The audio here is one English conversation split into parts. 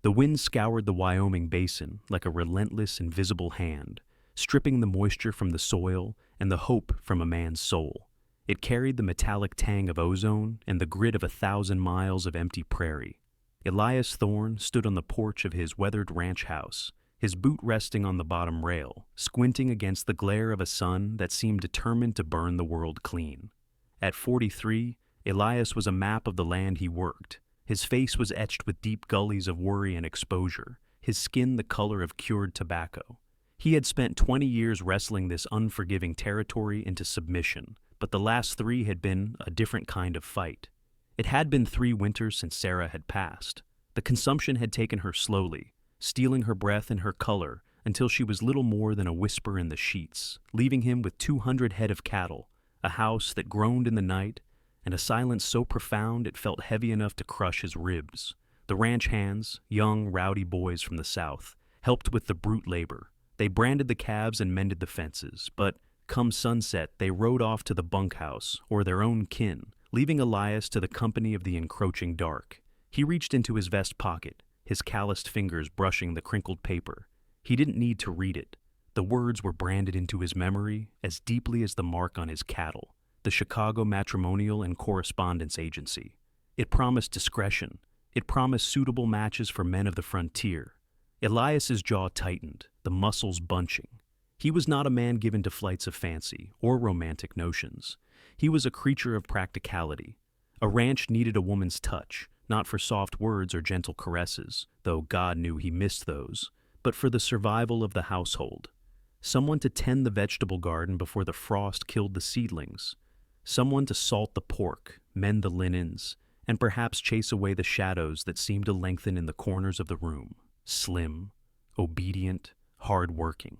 The wind scoured the Wyoming basin like a relentless, invisible hand, stripping the moisture from the soil and the hope from a man's soul. It carried the metallic tang of ozone and the grit of 1,000 miles of empty prairie. Elias Thorne stood on the porch of his weathered ranch house, his boot resting on the bottom rail, squinting against the glare of a sun that seemed determined to burn the world clean. At 43, Elias was a map of the land he worked. His face was etched with deep gullies of worry and exposure, his skin the color of cured tobacco. He had spent 20 years wrestling this unforgiving territory into submission, but the last 3 had been a different kind of fight. It had been 3 winters since Sarah had passed. The consumption had taken her slowly, stealing her breath and her color until she was little more than a whisper in the sheets, leaving him with 200 head of cattle, a house that groaned in the night, and a silence so profound it felt heavy enough to crush his ribs. The ranch hands, young, rowdy boys from the South, helped with the brute labor. They branded the calves and mended the fences, but come sunset they rode off to the bunkhouse or their own kin, leaving Elias to the company of the encroaching dark. He reached into his vest pocket, his calloused fingers brushing the crinkled paper. He didn't need to read it. The words were branded into his memory as deeply as the mark on his cattle. The Chicago Matrimonial and Correspondence Agency. It promised discretion. It promised suitable matches for men of the frontier. Elias's jaw tightened, the muscles bunching. He was not a man given to flights of fancy or romantic notions. He was a creature of practicality. A ranch needed a woman's touch, not for soft words or gentle caresses, though God knew he missed those, but for the survival of the household. Someone to tend the vegetable garden before the frost killed the seedlings. Someone to salt the pork, mend the linens, and perhaps chase away the shadows that seemed to lengthen in the corners of the room. Slim, obedient, hard-working.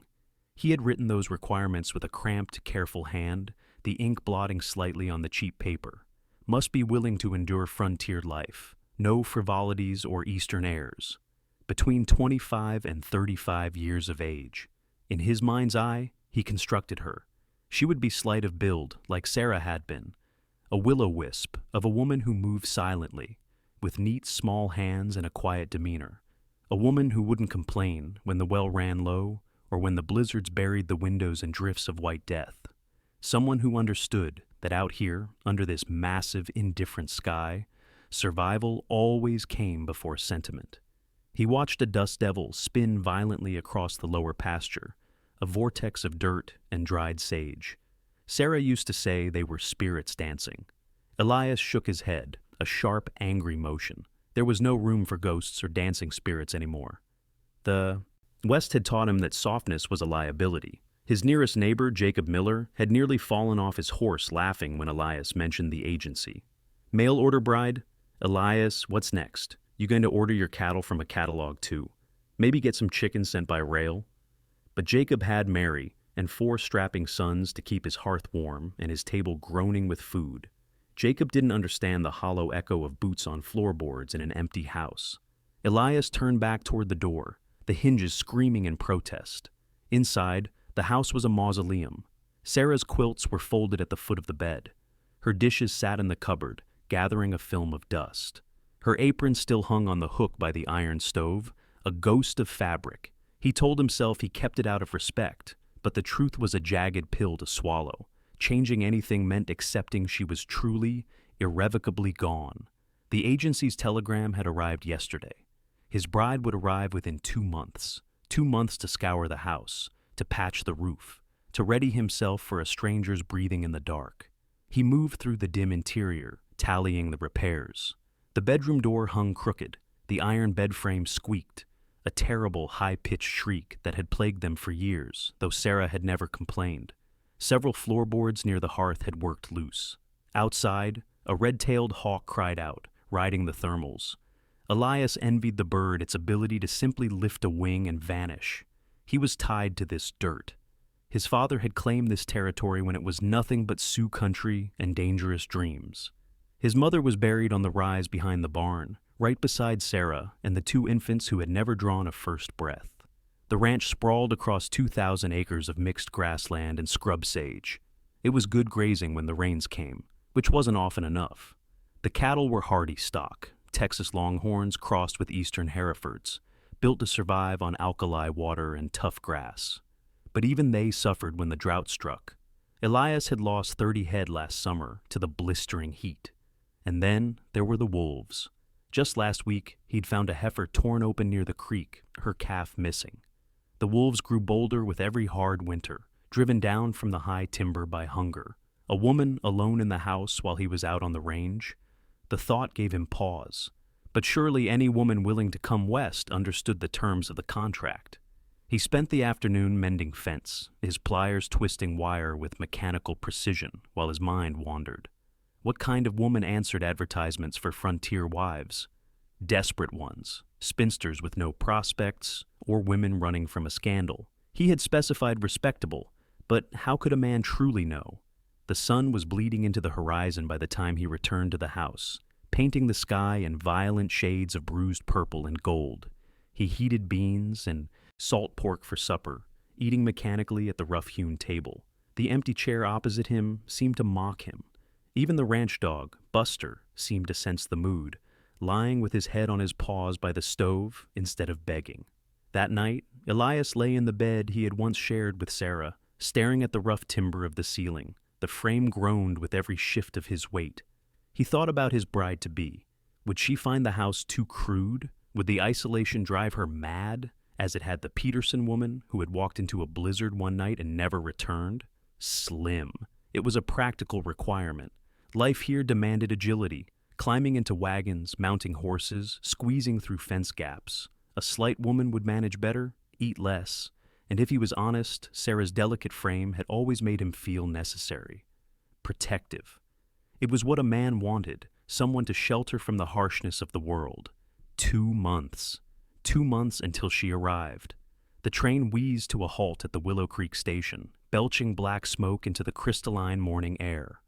He had written those requirements with a cramped, careful hand, the ink blotting slightly on the cheap paper. Must be willing to endure frontier life. No frivolities or Eastern airs. Between 25 and 35 years of age. In his mind's eye, he constructed her. She would be slight of build, like Sarah had been, a will-o-wisp of a woman who moved silently, with neat, small hands and a quiet demeanor. A woman who wouldn't complain when the well ran low or when the blizzards buried the windows in drifts of white death. Someone who understood that out here, under this massive, indifferent sky, survival always came before sentiment. He watched a dust devil spin violently across the lower pasture, a vortex of dirt and dried sage. Sarah used to say they were spirits dancing. Elias shook his head, a sharp, angry motion. There was no room for ghosts or dancing spirits anymore. The West had taught him that softness was a liability. His nearest neighbor, Jacob Miller, had nearly fallen off his horse laughing when Elias mentioned the agency. Mail order bride? Elias, what's next? You going to order your cattle from a catalog too? Maybe get some chicken sent by rail? But Jacob had Mary and 4 strapping sons to keep his hearth warm and his table groaning with food. Jacob didn't understand the hollow echo of boots on floorboards in an empty house. Elias turned back toward the door, the hinges screaming in protest. Inside, the house was a mausoleum. Sarah's quilts were folded at the foot of the bed. Her dishes sat in the cupboard, gathering a film of dust. Her apron still hung on the hook by the iron stove, a ghost of fabric. He told himself he kept it out of respect, but the truth was a jagged pill to swallow. Changing anything meant accepting she was truly, irrevocably gone. The agency's telegram had arrived yesterday. His bride would arrive within 2 months. 2 months to scour the house, to patch the roof, to ready himself for a stranger's breathing in the dark. He moved through the dim interior, tallying the repairs. The bedroom door hung crooked. The iron bed frame squeaked. A terrible, high-pitched shriek that had plagued them for years, though Sarah had never complained. Several floorboards near the hearth had worked loose. Outside, a red-tailed hawk cried out, riding the thermals. Elias envied the bird its ability to simply lift a wing and vanish. He was tied to this dirt. His father had claimed this territory when it was nothing but Sioux country and dangerous dreams. His mother was buried on the rise behind the barn, right beside Sarah and the 2 infants who had never drawn a first breath. The ranch sprawled across 2,000 acres of mixed grassland and scrub sage. It was good grazing when the rains came, which wasn't often enough. The cattle were hardy stock, Texas Longhorns crossed with Eastern Herefords, built to survive on alkali water and tough grass. But even they suffered when the drought struck. Elias had lost 30 head last summer to the blistering heat. And then there were the wolves. Just last week, he'd found a heifer torn open near the creek, her calf missing. The wolves grew bolder with every hard winter, driven down from the high timber by hunger. A woman alone in the house while he was out on the range? The thought gave him pause. But surely any woman willing to come west understood the terms of the contract. He spent the afternoon mending fence, his pliers twisting wire with mechanical precision while his mind wandered. What kind of woman answered advertisements for frontier wives? Desperate ones, spinsters with no prospects, or women running from a scandal. He had specified respectable, but how could a man truly know? The sun was bleeding into the horizon by the time he returned to the house, painting the sky in violent shades of bruised purple and gold. He heated beans and salt pork for supper, eating mechanically at the rough-hewn table. The empty chair opposite him seemed to mock him. Even the ranch dog, Buster, seemed to sense the mood, lying with his head on his paws by the stove instead of begging. That night, Elias lay in the bed he had once shared with Sarah, staring at the rough timber of the ceiling. The frame groaned with every shift of his weight. He thought about his bride-to-be. Would she find the house too crude? Would the isolation drive her mad, as it had the Peterson woman who had walked into a blizzard one night and never returned? Slim. It was a practical requirement. Life here demanded agility, climbing into wagons, mounting horses, squeezing through fence gaps. A slight woman would manage better, eat less, and if he was honest, Sarah's delicate frame had always made him feel necessary. Protective. It was what a man wanted, someone to shelter from the harshness of the world. 2 months. 2 months until she arrived. The train wheezed to a halt at the Willow Creek station, belching black smoke into the crystalline morning air.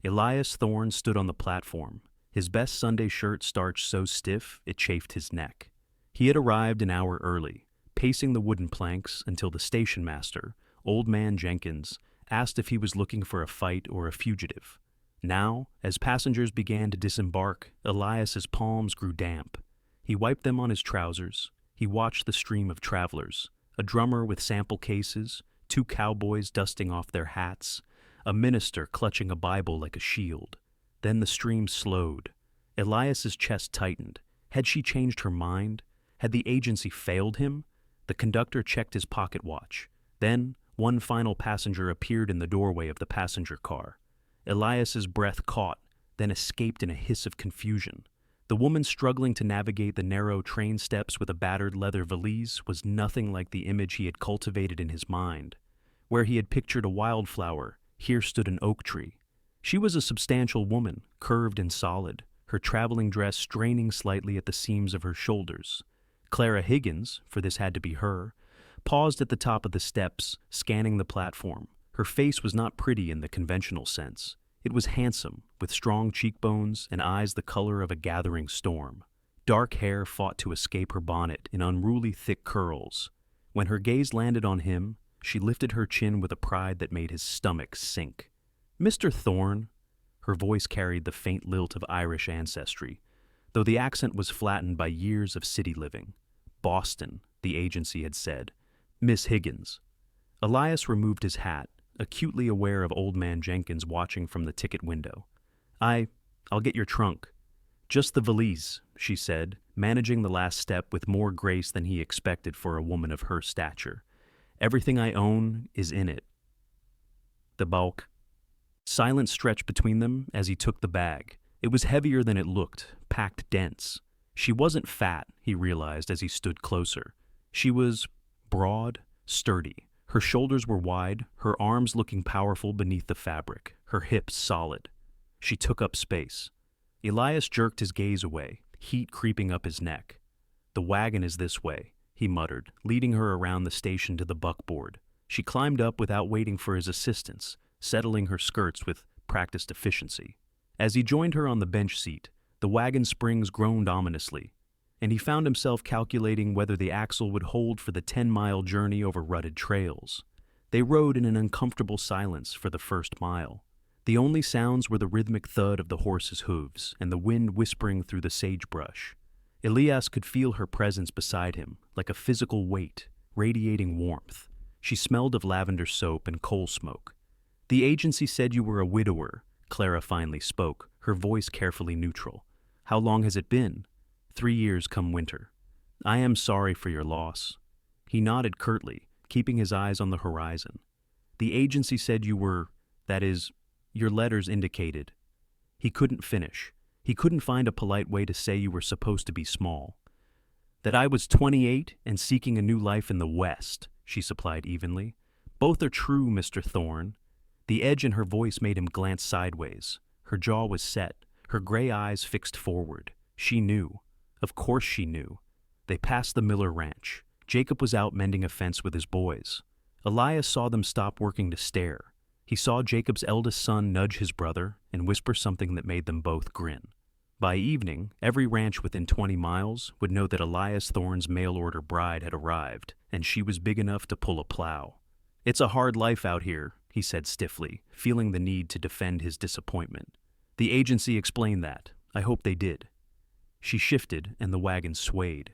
Elias Thorne stood on the platform, his best Sunday shirt starched so stiff it chafed his neck. He had arrived an hour early, pacing the wooden planks until the station master, Old Man Jenkins, asked if he was looking for a fight or a fugitive. Now, as passengers began to disembark, Elias's palms grew damp. He wiped them on his trousers. He watched the stream of travelers, a drummer with sample cases, 2 cowboys dusting off their hats, a minister clutching a Bible like a shield. Then the stream slowed. Elias's chest tightened. Had she changed her mind? Had the agency failed him? The conductor checked his pocket watch. Then, one final passenger appeared in the doorway of the passenger car. Elias's breath caught, then escaped in a hiss of confusion. The woman struggling to navigate the narrow train steps with a battered leather valise was nothing like the image he had cultivated in his mind. Where he had pictured a wildflower, here stood an oak tree. She was a substantial woman, curved and solid, her traveling dress straining slightly at the seams of her shoulders. Clara Higgins, for this had to be her, paused at the top of the steps, scanning the platform. Her face was not pretty in the conventional sense. It was handsome, with strong cheekbones and eyes the color of a gathering storm. Dark hair fought to escape her bonnet in unruly thick curls. When her gaze landed on him, she lifted her chin with a pride that made his stomach sink. "Mr. Thorne," her voice carried the faint lilt of Irish ancestry, though the accent was flattened by years of city living. "Boston," the agency had said. "Miss Higgins." Elias removed his hat, acutely aware of Old Man Jenkins watching from the ticket window. I'll get your trunk." "Just the valise," she said, managing the last step with more grace than he expected for a woman of her stature. "Everything I own is in it." The bulk. Silence stretched between them as he took the bag. It was heavier than it looked, packed dense. She wasn't fat, he realized as he stood closer. She was broad, sturdy. Her shoulders were wide, her arms looking powerful beneath the fabric, her hips solid. She took up space. Elias jerked his gaze away, heat creeping up his neck. "The wagon is this way," he muttered, leading her around the station to the buckboard. She climbed up without waiting for his assistance, settling her skirts with practiced efficiency. As he joined her on the bench seat, the wagon springs groaned ominously, and he found himself calculating whether the axle would hold for the 10-mile journey over rutted trails. They rode in an uncomfortable silence for the first mile. The only sounds were the rhythmic thud of the horse's hooves and the wind whispering through the sagebrush. Elias could feel her presence beside him, like a physical weight, radiating warmth. She smelled of lavender soap and coal smoke. "The agency said you were a widower," Clara finally spoke, her voice carefully neutral. "How long has it been?" 3 years come winter. "I am sorry for your loss." He nodded curtly, keeping his eyes on the horizon. "The agency said you were, that is, your letters indicated." He couldn't finish. He couldn't find a polite way to say you were supposed to be small. "That I was 28 and seeking a new life in the West," she supplied evenly. "Both are true, Mr. Thorne." The edge in her voice made him glance sideways. Her jaw was set, her gray eyes fixed forward. She knew. Of course she knew. They passed the Miller Ranch. Jacob was out mending a fence with his boys. Elias saw them stop working to stare. He saw Jacob's eldest son nudge his brother and whisper something that made them both grin. By evening, every ranch within 20 miles would know that Elias Thorne's mail-order bride had arrived, and she was big enough to pull a plow. "It's a hard life out here," he said stiffly, feeling the need to defend his disappointment. "The agency explained that. I hope they did." She shifted, and the wagon swayed.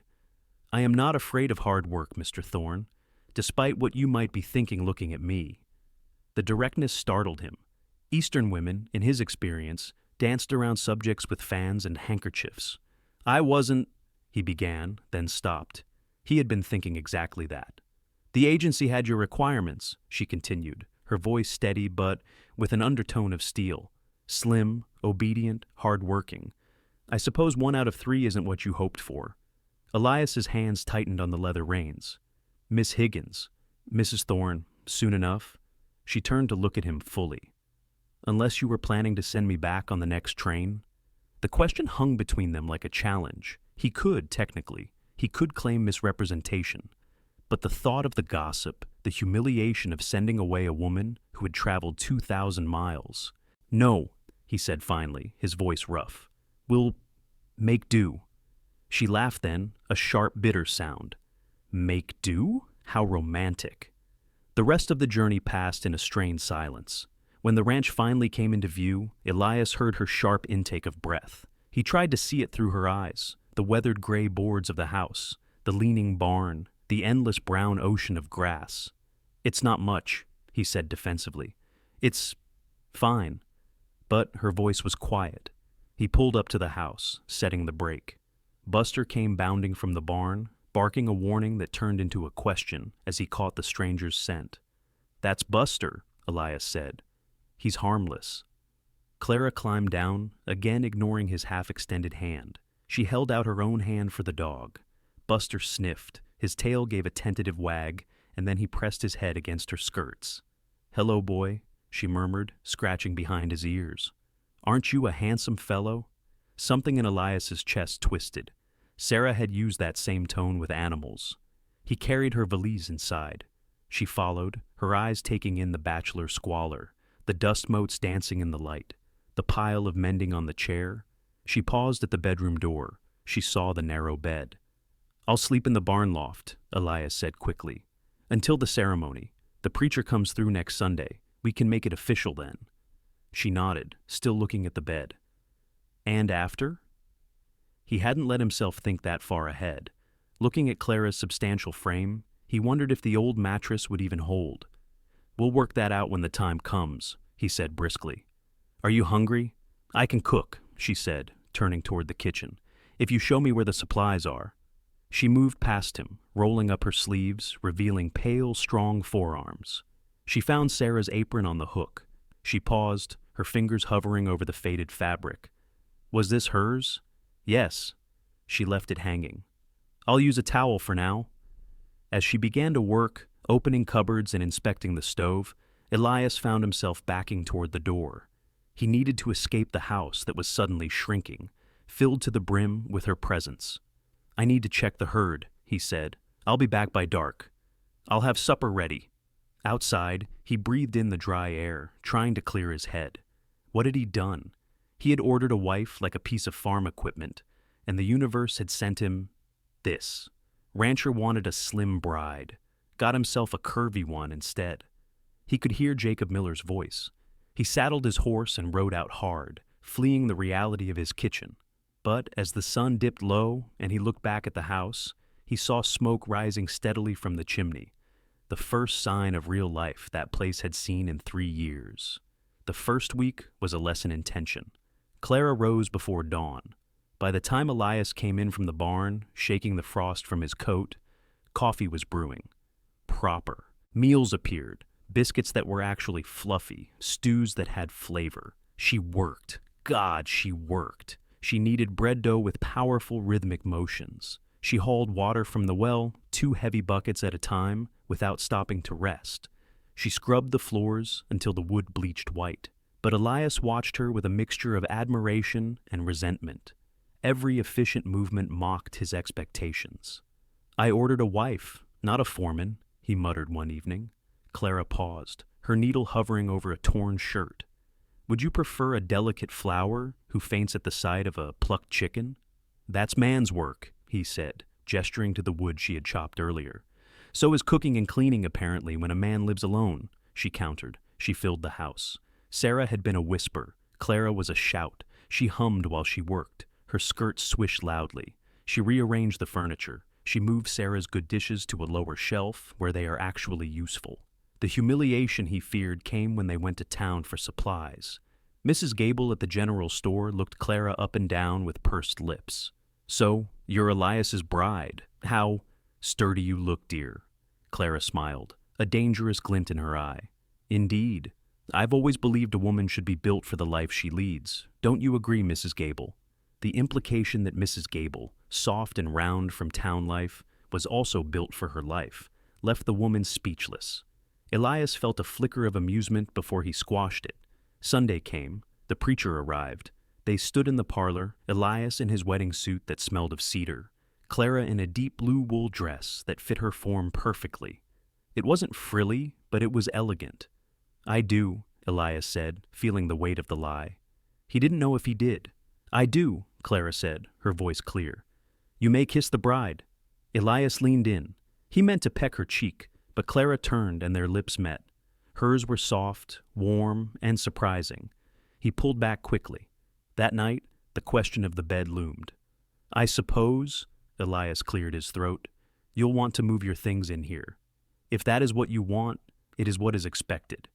"I am not afraid of hard work, Mr. Thorne, despite what you might be thinking looking at me." The directness startled him. Eastern women, in his experience, danced around subjects with fans and handkerchiefs. "I wasn't," he began, then stopped. He had been thinking exactly that. "The agency had your requirements," she continued, her voice steady but with an undertone of steel. "Slim, obedient, hard-working. I suppose 1 out of 3 isn't what you hoped for." Elias's hands tightened on the leather reins. "Miss Higgins, Mrs. Thorne, soon enough." She turned to look at him fully. "Unless you were planning to send me back on the next train?" The question hung between them like a challenge. He could, technically. He could claim misrepresentation. But the thought of the gossip, the humiliation of sending away a woman who had traveled 2,000 miles. "No," he said finally, his voice rough. "We'll make do." She laughed then, a sharp, bitter sound. Make do? How romantic. The rest of the journey passed in a strained silence. When the ranch finally came into view, Elias heard her sharp intake of breath. He tried to see it through her eyes, the weathered gray boards of the house, the leaning barn, the endless brown ocean of grass. "It's not much," he said defensively. "It's fine." But her voice was quiet. He pulled up to the house, setting the brake. Buster came bounding from the barn, barking a warning that turned into a question as he caught the stranger's scent. "That's Buster," Elias said. "He's harmless." Clara climbed down, again ignoring his half-extended hand. She held out her own hand for the dog. Buster sniffed, his tail gave a tentative wag, and then he pressed his head against her skirts. "Hello, boy," she murmured, scratching behind his ears. "Aren't you a handsome fellow?" Something in Elias's chest twisted. Sarah had used that same tone with animals. He carried her valise inside. She followed, her eyes taking in the bachelor squalor, the dust motes dancing in the light, the pile of mending on the chair. She paused at the bedroom door. She saw the narrow bed. "I'll sleep in the barn loft," Elias said quickly. "Until the ceremony. The preacher comes through next Sunday. We can make it official then." She nodded, still looking at the bed. "And after?" He hadn't let himself think that far ahead. Looking at Clara's substantial frame, he wondered if the old mattress would even hold. "We'll work that out when the time comes," he said briskly. "Are you hungry?" "I can cook," she said, turning toward the kitchen, "if you show me where the supplies are." She moved past him, rolling up her sleeves, revealing pale, strong forearms. She found Sarah's apron on the hook. She paused, her fingers hovering over the faded fabric. Was this hers? Yes. She left it hanging. "I'll use a towel for now." As she began to work, opening cupboards and inspecting the stove, Elias found himself backing toward the door. He needed to escape the house that was suddenly shrinking, filled to the brim with her presence. "I need to check the herd," he said. "I'll be back by dark. I'll have supper ready." Outside, he breathed in the dry air, trying to clear his head. What had he done? He had ordered a wife like a piece of farm equipment, and the universe had sent him this. Rancher wanted a slim bride, got himself a curvy one instead. He could hear Jacob Miller's voice. He saddled his horse and rode out hard, fleeing the reality of his kitchen. But as the sun dipped low and he looked back at the house, he saw smoke rising steadily from the chimney, the first sign of real life that place had seen in 3 years. The first week was a lesson in tension. Clara rose before dawn. By the time Elias came in from the barn, shaking the frost from his coat, coffee was brewing. Proper. Meals appeared, biscuits that were actually fluffy, stews that had flavor. She worked. God, she worked. She kneaded bread dough with powerful rhythmic motions. She hauled water from the well, 2 heavy buckets at a time, without stopping to rest. She scrubbed the floors until the wood bleached white. But Elias watched her with a mixture of admiration and resentment. Every efficient movement mocked his expectations. "I ordered a wife, not a foreman," he muttered one evening. Clara paused, her needle hovering over a torn shirt. "Would you prefer a delicate flower who faints at the sight of a plucked chicken?" "That's man's work," he said, gesturing to the wood she had chopped earlier. "So is cooking and cleaning, apparently, when a man lives alone," she countered. She filled the house. Sarah had been a whisper. Clara was a shout. She hummed while she worked. Her skirt swished loudly. She rearranged the furniture. She moved Sarah's good dishes to a lower shelf where they are actually useful. The humiliation he feared came when they went to town for supplies. Mrs. Gable at the general store looked Clara up and down with pursed lips. "So, you're Elias's bride. How sturdy you look, dear." Clara smiled, a dangerous glint in her eye. "Indeed. I've always believed a woman should be built for the life she leads. Don't you agree, Mrs. Gable?" The implication that Mrs. Gable, soft and round from town life, was also built for her life, left the woman speechless. Elias felt a flicker of amusement before he squashed it. Sunday came. The preacher arrived. They stood in the parlor, Elias in his wedding suit that smelled of cedar, Clara in a deep blue wool dress that fit her form perfectly. It wasn't frilly, but it was elegant. "I do," Elias said, feeling the weight of the lie. He didn't know if he did. "I do," Clara said, her voice clear. "You may kiss the bride." Elias leaned in. He meant to peck her cheek, but Clara turned and their lips met. Hers were soft, warm, and surprising. He pulled back quickly. That night, the question of the bed loomed. "I suppose," Elias cleared his throat, "you'll want to move your things in here. If that is what you want, it is what is expected.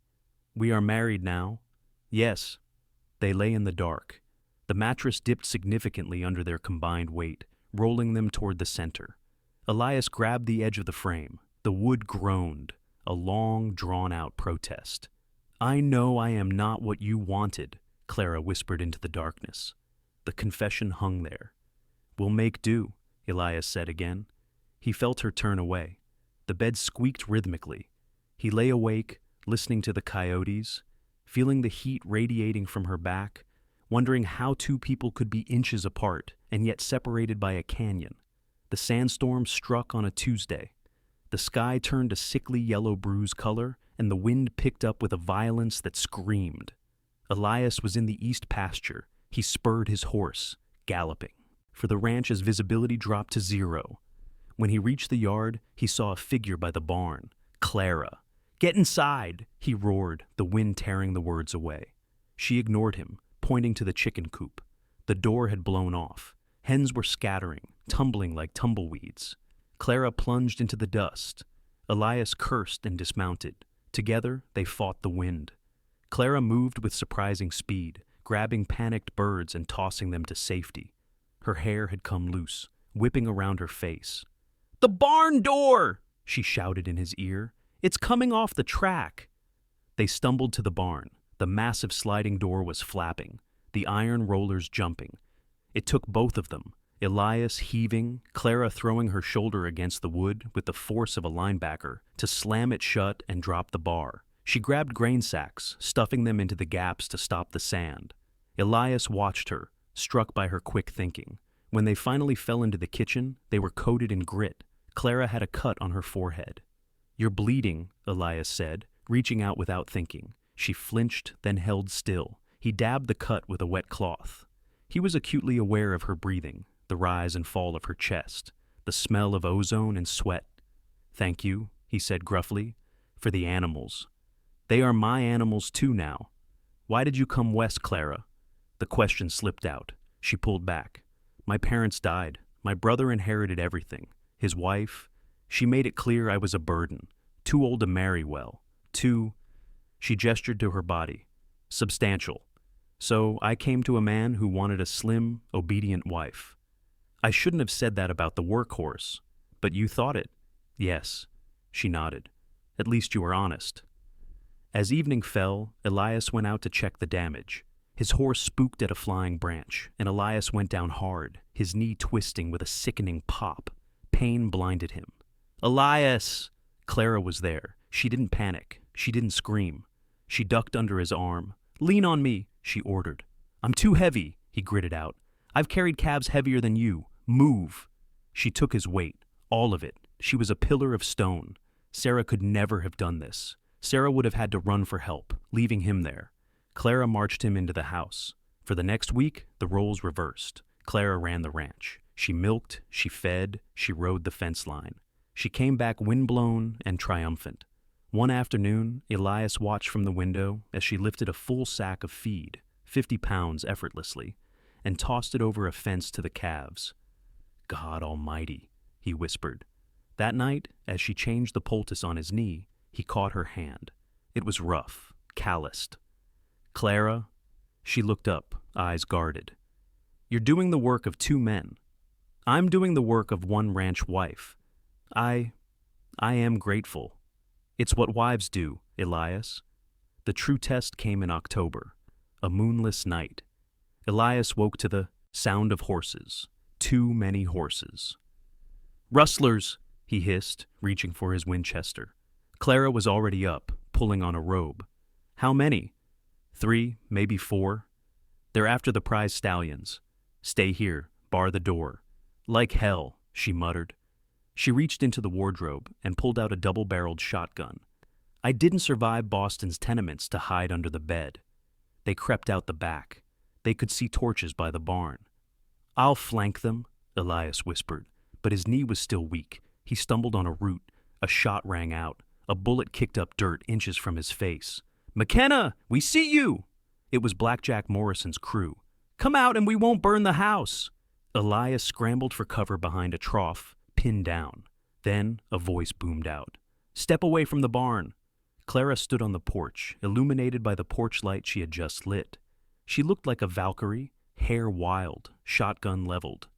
We are married now." "Yes." They lay in the dark. The mattress dipped significantly under their combined weight, rolling them toward the center. Elias grabbed the edge of the frame. The wood groaned, a long, drawn-out protest. "I know I am not what you wanted," Clara whispered into the darkness. The confession hung there. "We'll make do," Elias said again. He felt her turn away. The bed squeaked rhythmically. He lay awake, listening to the coyotes, feeling the heat radiating from her back, wondering how 2 people could be inches apart and yet separated by a canyon. The sandstorm struck on a Tuesday. The sky turned a sickly yellow bruise color, and the wind picked up with a violence that screamed. Elias was in the east pasture. He spurred his horse, galloping. For the ranch, as visibility dropped to 0. When he reached the yard, he saw a figure by the barn. "Clara." "Get inside," he roared, the wind tearing the words away. She ignored him, pointing to the chicken coop. The door had blown off. Hens were scattering, tumbling like tumbleweeds. Clara plunged into the dust. Elias cursed and dismounted. Together, they fought the wind. Clara moved with surprising speed, grabbing panicked birds and tossing them to safety. Her hair had come loose, whipping around her face. "The barn door!" she shouted in his ear. "It's coming off the track." They stumbled to the barn. The massive sliding door was flapping, the iron rollers jumping. It took both of them, Elias heaving, Clara throwing her shoulder against the wood with the force of a linebacker, to slam it shut and drop the bar. She grabbed grain sacks, stuffing them into the gaps to stop the sand. Elias watched her, struck by her quick thinking. When they finally fell into the kitchen, they were coated in grit. Clara had a cut on her forehead. "You're bleeding," Elias said, reaching out without thinking. She flinched, then held still. He dabbed the cut with a wet cloth. He was acutely aware of her breathing, the rise and fall of her chest, the smell of ozone and sweat. "Thank you," he said gruffly, "for the animals. They are my animals too now." Why did you come west, Clara? The question slipped out. She pulled back. My parents died. My brother inherited everything. His wife. She made it clear I was a burden. Too old to marry well. Too. She gestured to her body. Substantial. So I came to a man who wanted a slim, obedient wife. I shouldn't have said that about the workhorse. But you thought it. Yes. She nodded. At least you were honest. As evening fell, Elias went out to check the damage. His horse spooked at a flying branch, and Elias went down hard, his knee twisting with a sickening pop. Pain blinded him. Elias! Clara was there. She didn't panic. She didn't scream. She ducked under his arm. Lean on me, she ordered. I'm too heavy, he gritted out. I've carried calves heavier than you. Move. She took his weight, all of it. She was a pillar of stone. Sarah could never have done this. Sarah would have had to run for help, leaving him there. Clara marched him into the house. For the next week, the roles reversed. Clara ran the ranch. She milked, she fed, she rode the fence line. She came back windblown and triumphant. One afternoon, Elias watched from the window as she lifted a full sack of feed, 50 pounds effortlessly, and tossed it over a fence to the calves. God Almighty, he whispered. That night, as she changed the poultice on his knee, he caught her hand. It was rough, calloused. Clara, she looked up, eyes guarded. You're doing the work of 2 men. I'm doing the work of 1 ranch wife. I am grateful. It's what wives do, Elias. The true test came in October, a moonless night. Elias woke to the sound of horses, too many horses. Rustlers, he hissed, reaching for his Winchester. Clara was already up, pulling on a robe. How many? 3, maybe 4. They're after the prize stallions. Stay here, bar the door. Like hell, she muttered. She reached into the wardrobe and pulled out a double-barreled shotgun. I didn't survive Boston's tenements to hide under the bed. They crept out the back. They could see torches by the barn. I'll flank them, Elias whispered, but his knee was still weak. He stumbled on a root. A shot rang out. A bullet kicked up dirt inches from his face. McKenna, we see you! It was Blackjack Morrison's crew. Come out and we won't burn the house. Elias scrambled for cover behind a trough, pinned down. Then a voice boomed out. Step away from the barn. Clara stood on the porch, illuminated by the porch light she had just lit. She looked like a Valkyrie, hair wild, shotgun leveled.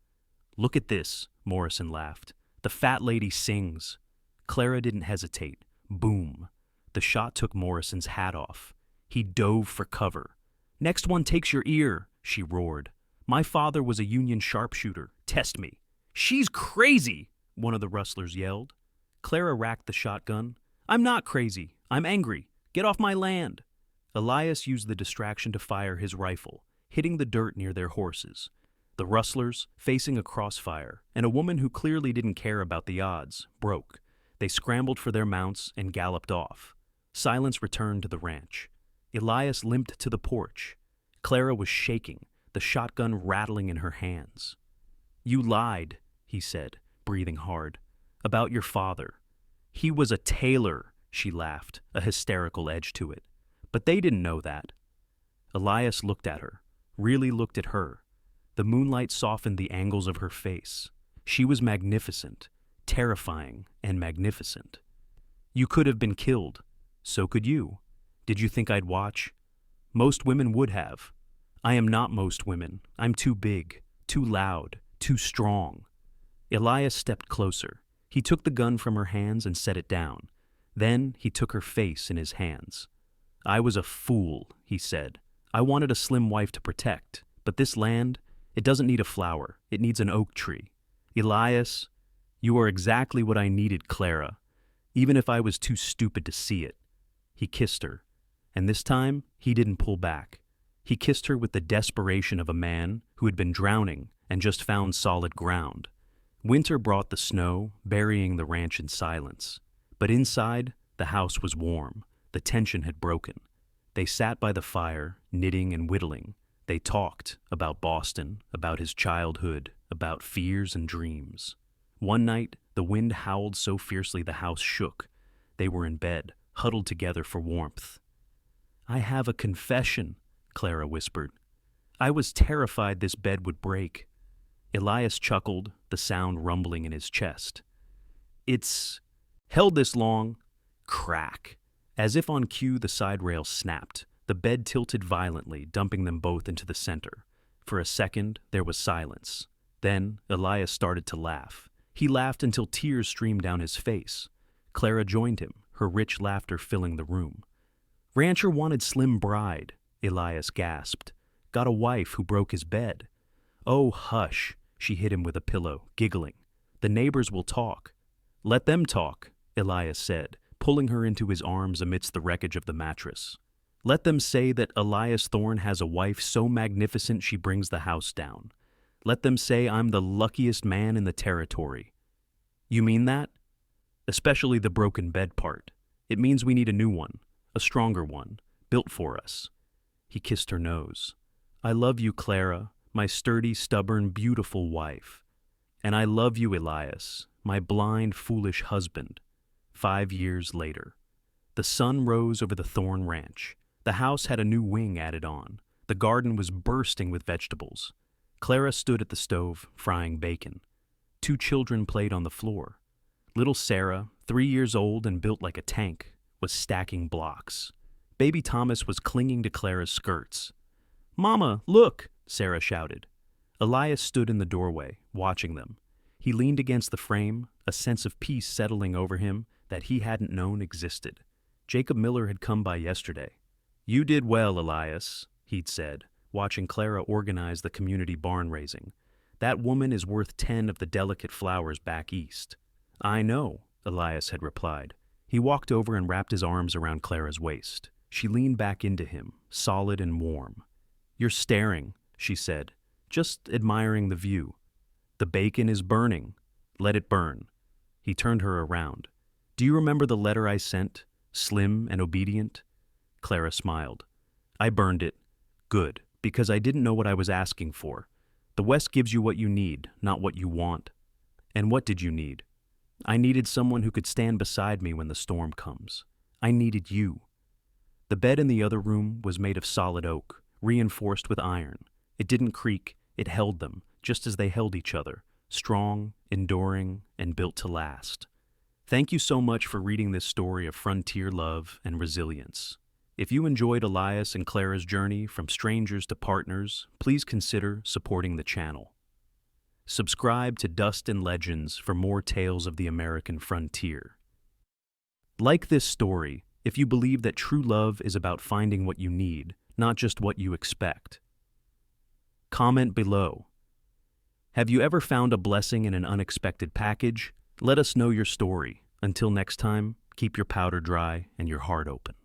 Look at this, Morrison laughed. The fat lady sings. Clara didn't hesitate. Boom. The shot took Morrison's hat off. He dove for cover. Next one takes your ear, she roared. My father was a Union sharpshooter. Test me. She's crazy, one of the rustlers yelled. Clara racked the shotgun. I'm not crazy. I'm angry. Get off my land. Elias used the distraction to fire his rifle, hitting the dirt near their horses. The rustlers, facing a crossfire, and a woman who clearly didn't care about the odds, broke. They scrambled for their mounts and galloped off. Silence returned to the ranch. Elias limped to the porch. Clara was shaking, the shotgun rattling in her hands. You lied, he said, breathing hard, about your father. He was a tailor, she laughed, a hysterical edge to it. But they didn't know that. Elias looked at her, really looked at her. The moonlight softened the angles of her face. She was magnificent, terrifying and magnificent. You could have been killed. So could you. Did you think I'd watch? Most women would have. I am not most women. I'm too big, too loud, too strong. Elias stepped closer. He took the gun from her hands and set it down. Then he took her face in his hands. I was a fool, he said. I wanted a slim wife to protect, but this land, it doesn't need a flower. It needs an oak tree. Elias, you are exactly what I needed, Clara, even if I was too stupid to see it. He kissed her, and this time he didn't pull back. He kissed her with the desperation of a man who had been drowning and just found solid ground. Winter brought the snow, burying the ranch in silence. But inside, the house was warm. The tension had broken. They sat by the fire, knitting and whittling. They talked about Boston, about his childhood, about fears and dreams. One night, the wind howled so fiercely the house shook. They were in bed, huddled together for warmth. I have a confession, Clara whispered. I was terrified this bed would break. Elias chuckled, the sound rumbling in his chest. It's held this long. Crack. As if on cue, the side rail snapped. The bed tilted violently, dumping them both into the center. For a second, there was silence. Then, Elias started to laugh. He laughed until tears streamed down his face. Clara joined him, her rich laughter filling the room. Rancher wanted slim bride, Elias gasped. Got a wife who broke his bed. Oh, hush, she hit him with a pillow, giggling. The neighbors will talk. Let them talk, Elias said, pulling her into his arms amidst the wreckage of the mattress. Let them say that Elias Thorne has a wife so magnificent she brings the house down. Let them say I'm the luckiest man in the territory. You mean that? Especially the broken bed part. It means we need a new one, a stronger one, built for us. He kissed her nose. I love you, Clara, my sturdy, stubborn, beautiful wife. And I love you, Elias, my blind, foolish husband. 5 years later. The sun rose over the Thorne Ranch. The house had a new wing added on. The garden was bursting with vegetables. Clara stood at the stove, frying bacon. 2 children played on the floor. Little Sarah, 3 years old and built like a tank, was stacking blocks. Baby Thomas was clinging to Clara's skirts. Mama, look, Sarah shouted. Elias stood in the doorway, watching them. He leaned against the frame, a sense of peace settling over him that he hadn't known existed. Jacob Miller had come by yesterday. You did well, Elias, he'd said, watching Clara organize the community barn raising. That woman is worth 10 of the delicate flowers back east. I know, Elias had replied. He walked over and wrapped his arms around Clara's waist. She leaned back into him, solid and warm. You're staring, she said, just admiring the view. The bacon is burning. Let it burn. He turned her around. Do you remember the letter I sent? Slim and obedient? Clara smiled. I burned it. Good, because I didn't know what I was asking for. The West gives you what you need, not what you want. And what did you need? I needed someone who could stand beside me when the storm comes. I needed you. The bed in the other room was made of solid oak, reinforced with iron. It didn't creak, it held them, just as they held each other, strong, enduring, and built to last. Thank you so much for reading this story of frontier love and resilience. If you enjoyed Elias and Clara's journey from strangers to partners, please consider supporting the channel. Subscribe to Dust and Legends for more tales of the American frontier. Like this story, if you believe that true love is about finding what you need, not just what you expect. Comment below. Have you ever found a blessing in an unexpected package? Let us know your story. Until next time, keep your powder dry and your heart open.